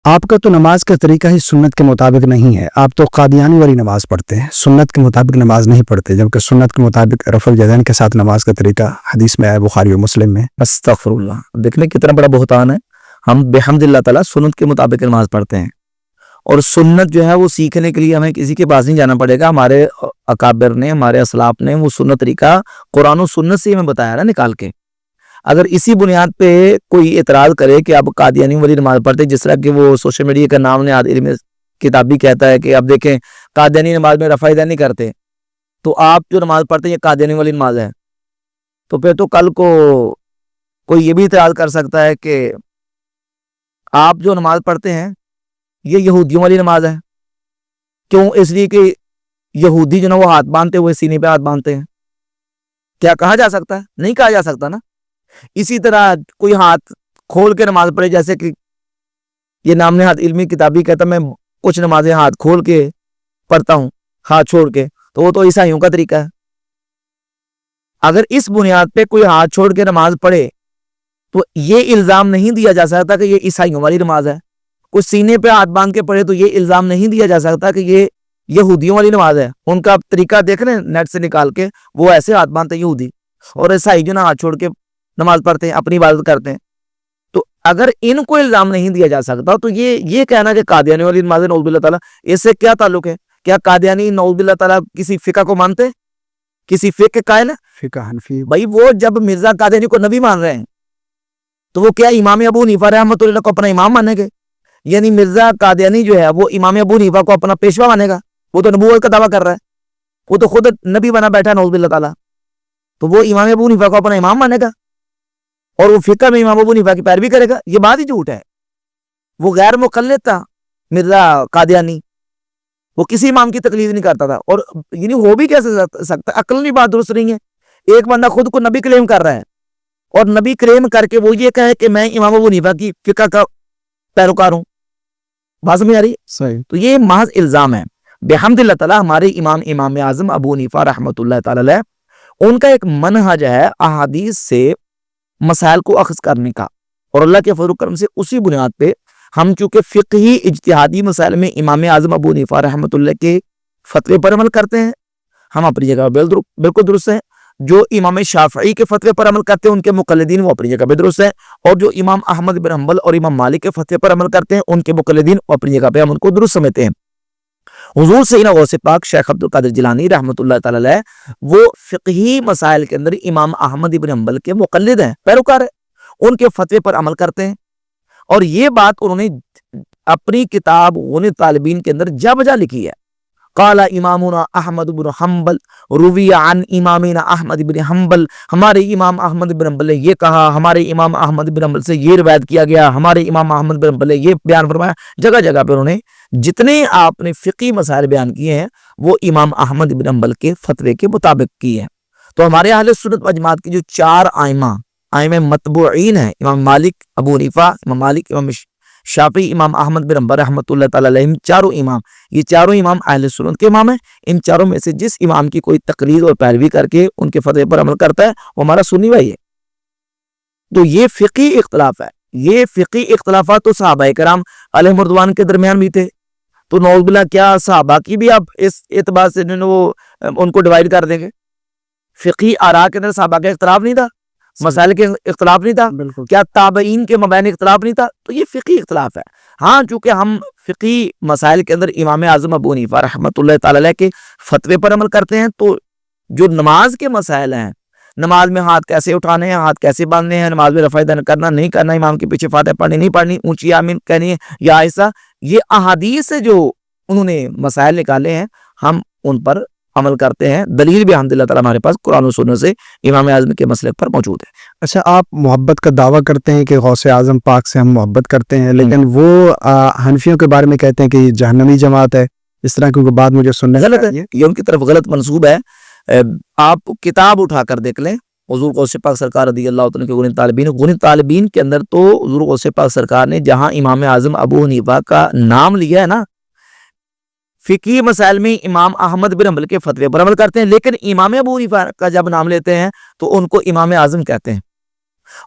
آپ کا تو نماز کا طریقہ ہی سنت کے مطابق نہیں ہے، آپ تو قادیانی والی نماز پڑھتے ہیں، سنت کے مطابق نماز نہیں پڑھتے، جبکہ سنت کے مطابق رفع الیدین کے ساتھ نماز کا طریقہ حدیث میں ہے، بخاری و مسلم میں۔ استغفر اللہ، دیکھنے کتنا بڑا بہتان ہے۔ ہم بحمد اللہ تعالیٰ سنت کے مطابق نماز پڑھتے ہیں، اور سنت جو ہے وہ سیکھنے کے لیے ہمیں کسی کے پاس نہیں جانا پڑے گا، ہمارے اکابر نے، ہمارے اسلاف نے وہ سنت طریقہ قرآن و سنت سے ہمیں بتایا نا نکال کے۔ اگر اسی بنیاد پہ کوئی اعتراض کرے کہ آپ قادیانی والی نماز پڑھتے، جس طرح کہ وہ سوشل میڈیا کا نام نے علم کتابی کہتا ہے کہ اب دیکھیں قادیانی نماز میں رفع الیدین نہیں کرتے، تو آپ جو نماز پڑھتے ہیں یہ قادیانی والی نماز ہے، تو پھر تو کل کو کوئی یہ بھی اعتراض کر سکتا ہے کہ آپ جو نماز پڑھتے ہیں یہ یہودیوں والی نماز ہے۔ کیوں؟ اس لیے کہ یہودی جو نا وہ ہاتھ باندھتے ہوئے سینے پہ ہاتھ باندھتے ہیں۔ کیا کہا جا سکتا ہے؟ نہیں کہا جا سکتا نا۔ اسی طرح کوئی ہاتھ کھول کے نماز پڑھے، جیسے کہ یہ نام نہاد علمی کتابی کہتا میں کچھ نمازیں ہاتھ کھول کے پڑھتا ہوں ہاتھ چھوڑ کے، تو وہ تو عیسائیوں کا طریقہ ہے۔ اگر اس بنیاد پہ کوئی ہاتھ چھوڑ کے نماز پڑھے تو یہ الزام نہیں دیا جا سکتا کہ یہ عیسائیوں والی نماز ہے۔ کوئی سینے پہ ہاتھ باندھ کے پڑھے تو یہ الزام نہیں دیا جا سکتا کہ یہ یہودیوں والی نماز ہے۔ ان کا طریقہ دیکھ رہے ہیں نیٹ سے نکال کے، وہ ایسے ہاتھ باندھتے ہیں یہودی، اور عیسائی جو نا ہاتھ چھوڑ کے نماز پڑھتے ہیں، اپنی عبادت کرتے ہیں۔ تو اگر ان کو الزام نہیں دیا جا سکتا تو یہ کہنا کہ قادیانی والی نماز نعوذ باللہ تعالیٰ، اس سے کیا تعلق ہے؟ کیا قادیانی نعوذ باللہ تعالیٰ کسی فقہ کو مانتے؟ کسی فقہ کے قائل ہے؟ فقہ حنفی۔ بھائی وہ جب مرزا قادیانی کو نبی مان رہے ہیں تو وہ کیا امام ابو حنیفہ رحمۃ اللہ کو اپنا امام مانیں گے؟ یعنی مرزا قادیانی جو ہے وہ امام ابو حنیفہ کو اپنا پیشوا مانے گا؟ وہ تو نبوت کا دعویٰ کر رہا ہے، وہ تو خود نبی بنا بیٹھا نعوذ باللہ تعالیٰ، تو وہ امام ابو حنیفہ کو اپنا امام مانے گا اور وہ فقہ میں امام ابو حنیفہ کی پیروی کرے گا؟ یہ بات ہی جھوٹ ہے۔ وہ غیر مقلد تھا مرزا قادیانی، وہ کسی امام کی تقلید نہیں کرتا تھا، اور یعنی ہو بھی کیسے سکتا؟ عقلی بات درست نہیں ہے۔ ایک بندہ خود کو نبی کلیم کر رہا ہے، اور نبی کلیم کر کے وہ یہ کہے کہ میں امام ابو حنیفہ کی فقہ کا پیروکار ہوں۔ بات سمجھ آ رہی؟ صحیح۔ تو یہ محض الزام ہے۔ بحمد اللہ تعالیٰ ہمارے امام اعظم ابو حنیفہ رحمۃ اللہ تعالی علیہ، ان کا ایک منہج ہے احادیث سے مسائل کو اخذ کرنے کا، اور اللہ کے فضل و کرم سے اسی بنیاد پہ ہم چونکہ فقہی اجتہادی مسائل میں امام اعظم ابو حنیفہ رحمۃ اللہ کے فتوے پر عمل کرتے ہیں، ہم اپنی جگہ بالکل درست ہیں۔ جو امام شافعی کے فتوے پر عمل کرتے ہیں ان کے مقلدین وہ اپنی جگہ پہ درست ہیں، اور جو امام احمد بن حنبل اور امام مالک کے فتوے پر عمل کرتے ہیں ان کے مقلدین وہ اپنی جگہ پہ ہم ان کو درست سمجھتے ہیں۔ حضور سیدنا غوث پاک شیخ عبد القادر جیلانی رحمۃ اللہ تعالی علیہ وہ فقہی مسائل کے اندر امام احمد بن حنبل کے مقلد ہیں، پیروکار ہیں، ان کے فتوے پر عمل کرتے ہیں، اور یہ بات انہوں نے اپنی کتاب غنی طالبین کے اندر جا بجا لکھی ہے۔ قال امامنا احمد بن حنبل روی عن امامنا احمد بن حنبل، ہمارے امام احمد بن حنبل نے یہ کہا، ہمارے امام احمد بن حنبل سے یہ روایت کیا گیا، ہمارے امام احمد بن حنبل نے یہ بیان فرمایا۔ جگہ جگہ پہ انہوں نے جتنے آپ نے فقہی مسائل بیان کیے ہیں وہ امام احمد بن حنبل کے فتوے کے مطابق کیے ہیں۔ تو ہمارے اہل سنت و جماعت کی جو چار ائمہ متبوعین ہیں، امام مالک ابو حنیفہ، امام مالک، امام شافعی، امام احمد بن حنبل رحمۃ اللہ تعالی علیہ، چاروں امام، یہ چاروں امام اہل سنت کے امام ہیں۔ ان چاروں میں سے جس امام کی کوئی تقلید اور پیروی کر کے ان کے فتوے پر عمل کرتا ہے وہ ہمارا سنی بھائی ہے۔ تو یہ فقہی اختلاف ہے، یہ فقہی اختلافات تو صحابہ کرام علیہ رضوان کے درمیان بھی تھے، تو نعوذ باللہ کیا صحابہ کی بھی آپ اس اعتبار سے وہ ان کو ڈیوائیڈ کر دیں گے؟ فقہی آراء کے اندر صحابہ کا اختلاف نہیں تھا، مسائل کے اختلاف نہیں تھا، کیا تابعین کے مابین اختلاف نہیں تھا؟ تو یہ فقہی اختلاف ہے۔ ہاں چونکہ ہم فقہی مسائل کے اندر امام اعظم ابو حنیفہ رحمۃ اللہ تعالی علیہ کے فتوے پر عمل کرتے ہیں، تو جو نماز کے مسائل ہیں، نماز میں ہاتھ کیسے اٹھانے ہیں، ہاتھ کیسے باندھنے ہیں، نماز میں رفع الیدین کرنا نہیں کرنا، امام کے پیچھے فاتحہ پڑھنی نہیں پڑھنی، اونچی آمین کہنی ہے یا ایسا، یہ احادیث سے جو انہوں نے مسائل نکالے ہیں ہم ان پر عمل کرتے ہیں۔ دلیل بھی الحمدللہ تعالیٰ ہمارے پاس قرآن و سنت سے امام اعظم کے مسلک پر موجود ہے۔ اچھا، آپ محبت کا دعویٰ کرتے ہیں کہ غوث اعظم پاک سے ہم محبت کرتے ہیں، لیکن وہ حنفیوں کے بارے میں کہتے ہیں کہ یہ جہنمی جماعت ہے، اس طرح کی بات مجھے سننے غلط ہے، یہ ان کی طرف غلط منسوب ہے۔ آپ کتاب اٹھا کر دیکھ لیں حضور غوث پاک سرکار رضی اللہ عنہ کے غنی طالبین کے اندر، تو حضور غوث پاک سرکار نے جہاں امام اعظم ابو حنیفہ کا نام لیا ہے نا، فقہی مسائل میں امام احمد بن حنبل کے فتوے پر عمل کرتے ہیں، لیکن امام ابو حنیفہ کا جب نام لیتے ہیں تو ان کو امام اعظم کہتے ہیں۔